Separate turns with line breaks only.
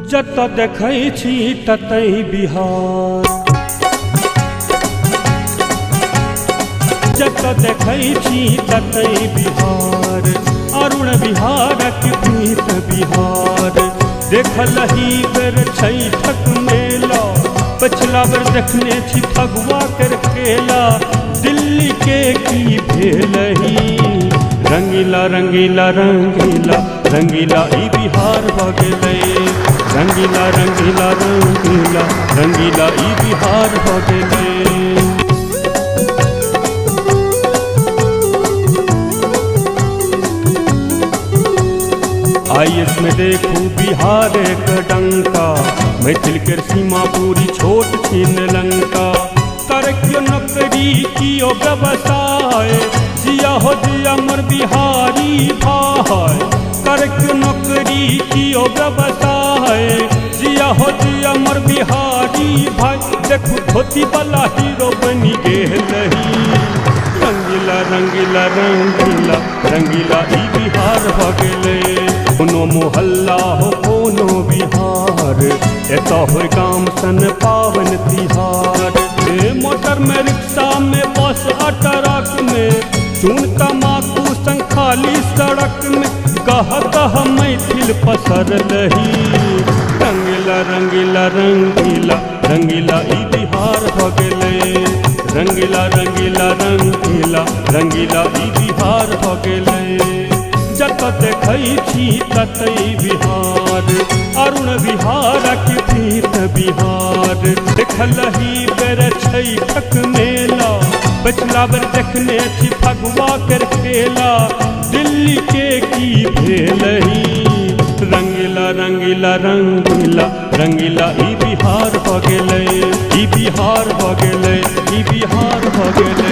जत देखै छी ततै बिहार, जत देखै छी ततै बिहार, अरुण बिहारक प्रीत बिहार। देखलही बेर छठक मेला, पछिला बेर देखने छी फगुआ कर खेला। दिल्ली के की भेलही, रंगीला रंगीला रंगीला रंगीला ई बिहार भ गेलै। रंगीला रंगीला रंगीला रंगीला ई बिहार भ गेलै। आईएएस में देखू बिहार का डंका, मैथिल के सीमा पूरी छोट छीन लंका। कर क्यों नौकरी कियो व्यवसाय, जिया हो जिया मोर बिहारी भाई। कर क्यों नौकरी कियो व्यवसाय, जिया हो जिया मोर बिहारी भाई। देखू धोती वाला हीरो बनी गेलही, रंगीला रंगीला रंगीला रंगीला ई बिहार भ गेलै। कोनो मोहल्ला हो कोनो बिहार, एतऽ हो गाम सन पावन तिहार। मोटर में रिक्शा में बस ट्रक में, चून तमाकू संग खाली सड़क में, कह कह मैथिल पसरलही। रंगीला रंगीला रंगीला रंगीला ई बिहार भ गेलै। रंगीला रंगीला रंगीला रंगीला ई बिहार भ गेलै। जत देखै छी ततै बिहार, अरुण बिहारक प्रीत बिहार। देखलही बेर छठक मेला, पछिला बेर देखने छी फगुआ कर खेला। दिल्ली के की भेलही, रंगीला रंगीला रंगीला रंगीला ई बिहार भ गेलै। ई बिहार भ गेलै, ई बिहार भ गेलै।